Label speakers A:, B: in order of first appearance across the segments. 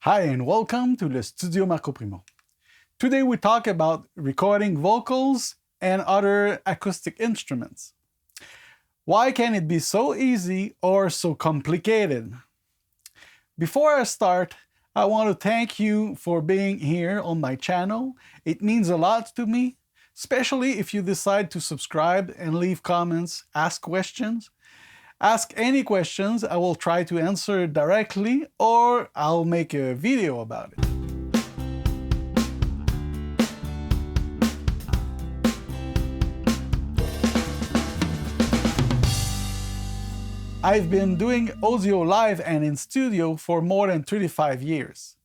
A: Hi and welcome to the Studio Marco Primeau. Today we talk about recording vocals and other acoustic instruments. Why can it be so easy or so complicated? Before I start, I want to thank you for being here on my channel. It means a lot to me, especially if you decide to subscribe and leave comments, ask questions. Ask any questions, I will try to answer directly or I'll make a video about it. I've been doing audio live and in studio for more than 35 years.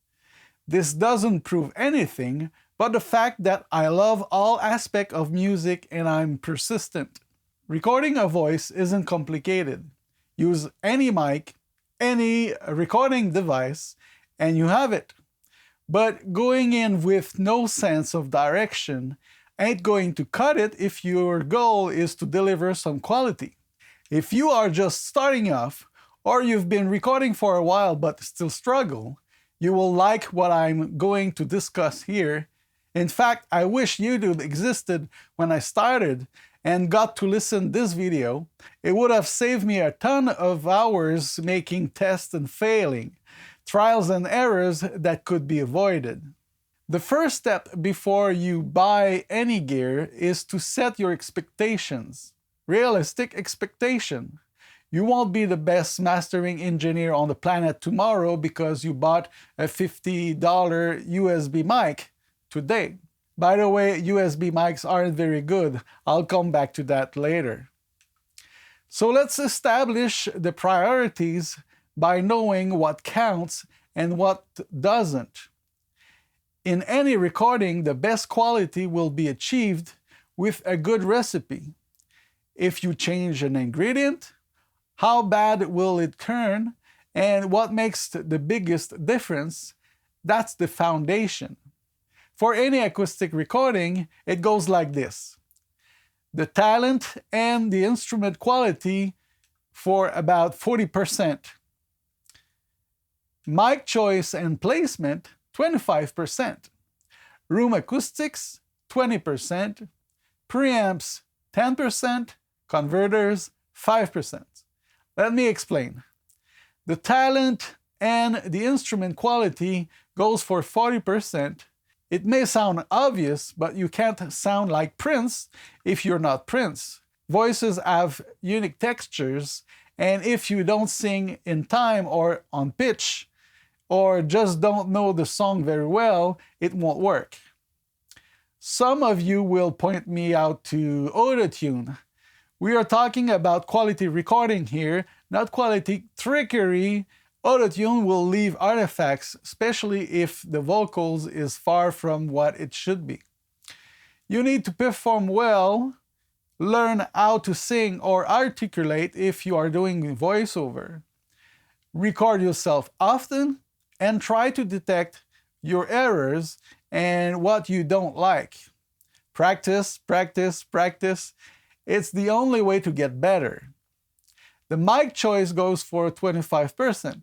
A: This doesn't prove anything, but the fact that I love all aspects of music and I'm persistent. Recording a voice isn't complicated. Use any mic, any recording device, and you have it. But going in with no sense of direction ain't going to cut it if your goal is to deliver some quality. If you are just starting off, or you've been recording for a while but still struggle, you will like what I'm going to discuss here. In fact, I wish YouTube existed when I started and got to listen this video. It would have saved me a ton of hours making tests and failing, trials and errors that could be avoided. The first step before you buy any gear is to set your expectations. Realistic expectation. You won't be the best mastering engineer on the planet tomorrow because you bought a $50 USB mic today. By the way, USB mics aren't very good. I'll come back to that later. So let's establish the priorities by knowing what counts and what doesn't. In any recording, the best quality will be achieved with a good recipe. If you change an ingredient, how bad will it turn, and what makes the biggest difference? That's the foundation. For any acoustic recording, it goes like this. The talent and the instrument quality for about 40%. Mic choice and placement, 25%. Room acoustics, 20%. Preamps, 10%. Converters, 5%. Let me explain. The talent and the instrument quality goes for 40%. It may sound obvious, but you can't sound like Prince if you're not Prince. Voices have unique textures, and if you don't sing in time or on pitch, or just don't know the song very well, it won't work. Some of you will point me out to autotune. We are talking about quality recording here, not quality trickery. Autotune will leave artifacts, especially if the vocals is far from what it should be. You need to perform well, learn how to sing or articulate if you are doing voiceover. Record yourself often and try to detect your errors and what you don't like. Practice, practice, practice. It's the only way to get better. The mic choice goes for 25%.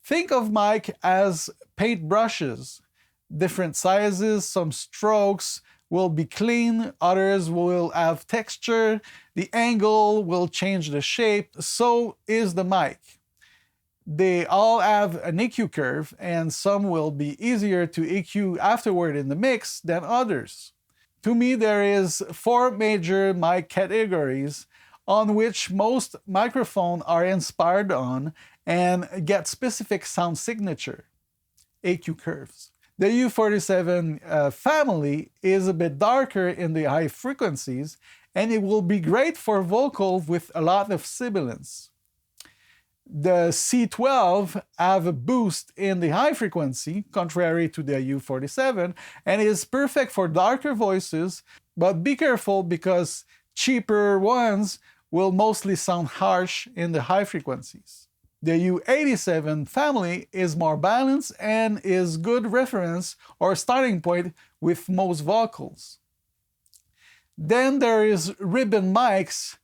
A: Think of mic as paint brushes. Different sizes, some strokes will be clean, others will have texture, the angle will change the shape, so is the mic. They all have an EQ curve, and some will be easier to EQ afterward in the mix than others. To me, there is 4 major mic categories on which most microphones are inspired on and get specific sound signature, EQ curves. The U47 family is a bit darker in the high frequencies, and it will be great for vocals with a lot of sibilance. The C12 have a boost in the high frequency, contrary to the U47, and is perfect for darker voices, but be careful because cheaper ones will mostly sound harsh in the high frequencies. The U87 family is more balanced and is good reference or starting point with most vocals. Then there is ribbon mics.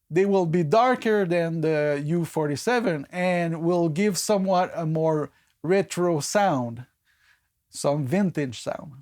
A: They will be darker than the U47 and will give somewhat a more retro sound, some vintage sound.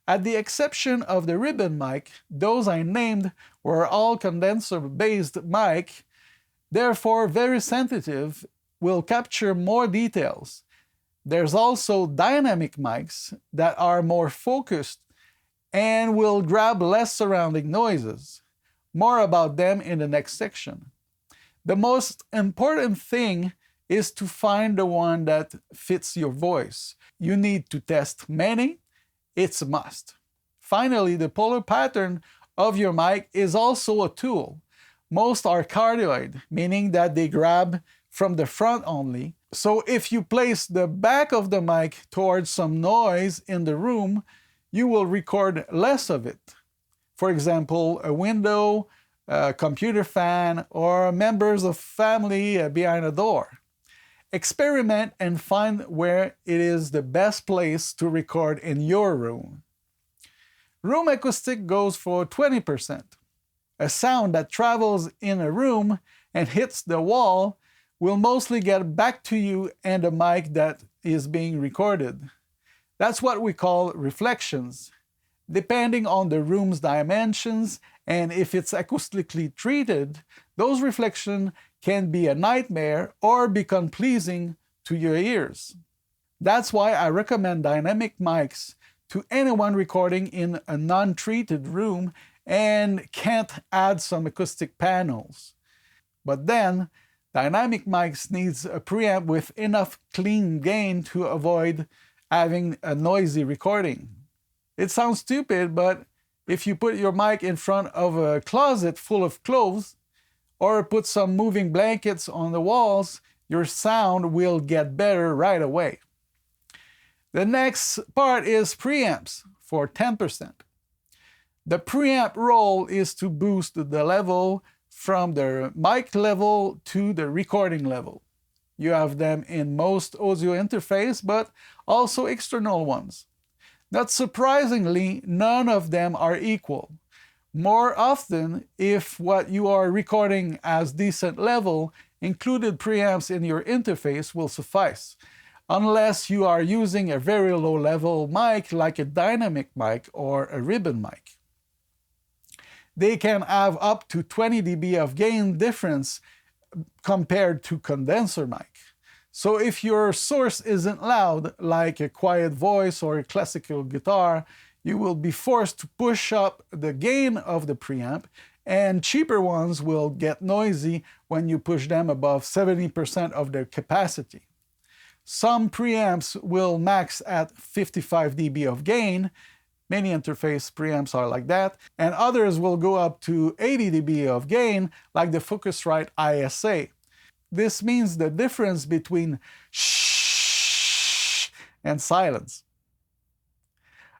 A: At the exception of the ribbon mic, those I named were all condenser-based mic, therefore very sensitive, will capture more details. There's also dynamic mics that are more focused and will grab less surrounding noises. More about them in the next section. The most important thing is to find the one that fits your voice. You need to test many. It's a must. Finally, the polar pattern of your mic is also a tool. Most are cardioid, meaning that they grab from the front only. So if you place the back of the mic towards some noise in the room, you will record less of it. For example, a window, a computer fan, or members of family behind a door. Experiment and find where it is the best place to record in your room. Room acoustic goes for 20%. A sound that travels in a room and hits the wall will mostly get back to you and the mic that is being recorded. That's what we call reflections. Depending on the room's dimensions and if it's acoustically treated, those reflections can be a nightmare or become pleasing to your ears. That's why I recommend dynamic mics to anyone recording in a non-treated room and can't add some acoustic panels. But then, dynamic mics needs a preamp with enough clean gain to avoid having a noisy recording. It sounds stupid, but if you put your mic in front of a closet full of clothes, or put some moving blankets on the walls, your sound will get better right away. The next part is preamps for 10%. The preamp role is to boost the level from the mic level to the recording level. You have them in most audio interface, but also external ones. Not surprisingly, none of them are equal. More often, if what you are recording as decent level, included preamps in your interface will suffice, unless you are using a very low level mic like a dynamic mic or a ribbon mic. They can have up to 20 dB of gain difference compared to condenser mic. So if your source isn't loud, like a quiet voice or a classical guitar, you will be forced to push up the gain of the preamp, and cheaper ones will get noisy when you push them above 70% of their capacity. Some preamps will max at 55 dB of gain. Many interface preamps are like that, and others will go up to 80 dB of gain, like the Focusrite ISA. This means the difference between shh and silence.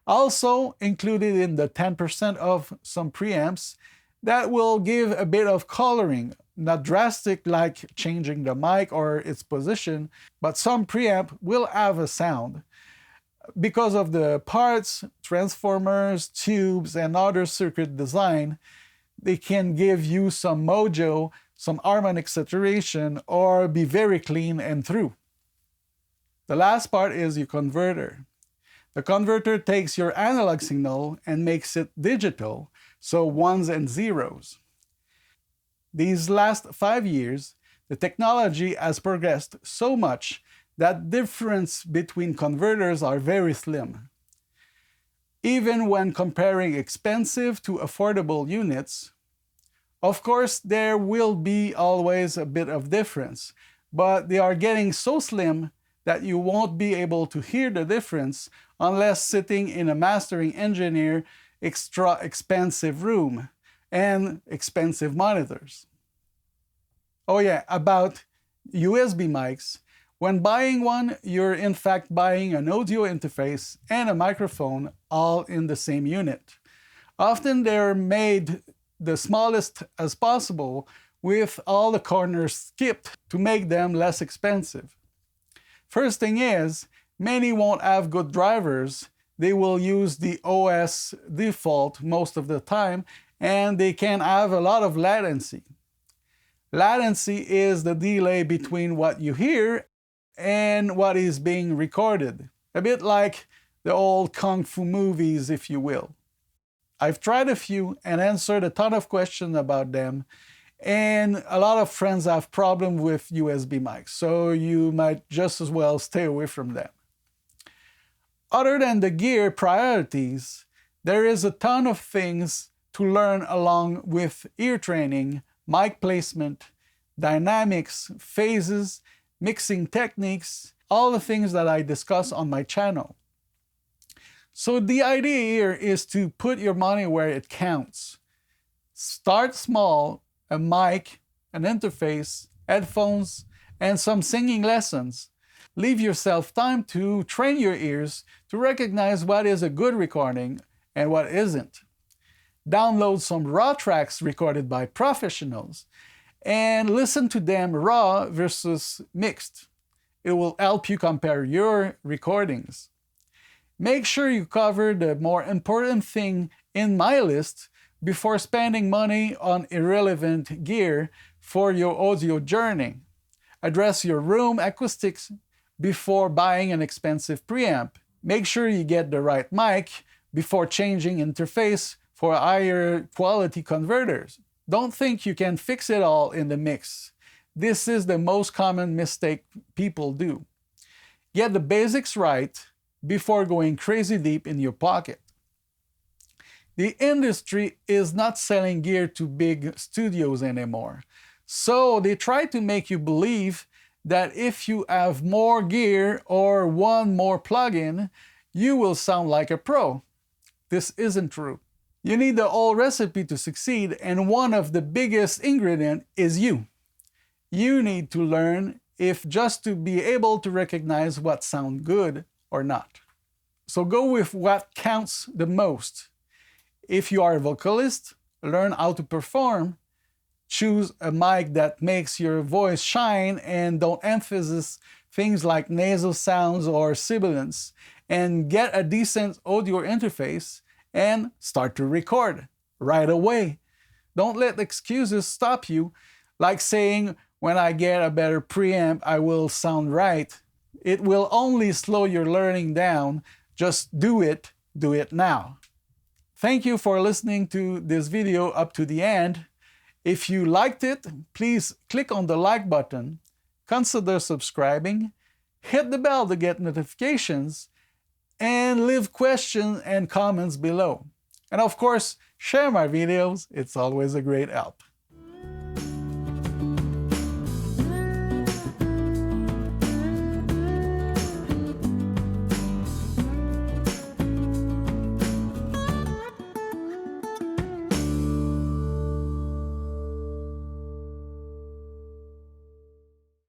A: Also included in the 10% of some preamps that will give a bit of coloring, not drastic like changing the mic or its position, but some preamp will have a sound. Because of the parts, transformers, tubes, and other circuit design, they can give you some mojo, some harmonic saturation, or be very clean and through. The last part is your converter. The converter takes your analog signal and makes it digital, so ones and zeros. These last 5 years, the technology has progressed so much that difference between converters are very slim. Even when comparing expensive to affordable units, of course there will be always a bit of difference, but they are getting so slim that you won't be able to hear the difference unless sitting in a mastering engineer extra expensive room and expensive monitors. Oh yeah, about USB mics. When buying one, you're in fact buying an audio interface and a microphone all in the same unit. Often they're made the smallest as possible with all the corners skipped to make them less expensive. First thing is, many won't have good drivers. They will use the OS default most of the time, and they can have a lot of latency. Latency is the delay between what you hear and what is being recorded. A bit like the old kung fu movies, if you will. I've tried a few and answered a ton of questions about them, and a lot of friends have problems with USB mics, so you might just as well stay away from them. Other than the gear priorities, there is a ton of things to learn along with ear training, mic placement, dynamics, phases, mixing techniques, all the things that I discuss on my channel. So the idea here is to put your money where it counts. Start small, a mic, an interface, headphones, and some singing lessons. Leave yourself time to train your ears to recognize what is a good recording and what isn't. Download some raw tracks recorded by professionals and listen to them raw versus mixed. It will help you compare your recordings. Make sure you cover the more important thing in my list before spending money on irrelevant gear for your audio journey. Address your room acoustics before buying an expensive preamp. Make sure you get the right mic before changing interface for higher quality converters. Don't think you can fix it all in the mix. This is the most common mistake people do. Get the basics right before going crazy deep in your pocket. The industry is not selling gear to big studios anymore. So they try to make you believe that if you have more gear or one more plugin, you will sound like a pro. This isn't true. You need the whole recipe to succeed, and one of the biggest ingredients is you. You need to learn if just to be able to recognize what sounds good or not. So go with what counts the most. If you are a vocalist, learn how to perform. Choose a mic that makes your voice shine and don't emphasize things like nasal sounds or sibilants, and get a decent audio interface and start to record right away. Don't let excuses stop you, like saying, when I get a better preamp, I will sound right. It will only slow your learning down. Just do it now. Thank you for listening to this video up to the end. If you liked it, please click on the like button, consider subscribing, hit the bell to get notifications, and leave questions and comments below. And of course, share my videos. It's always a great help.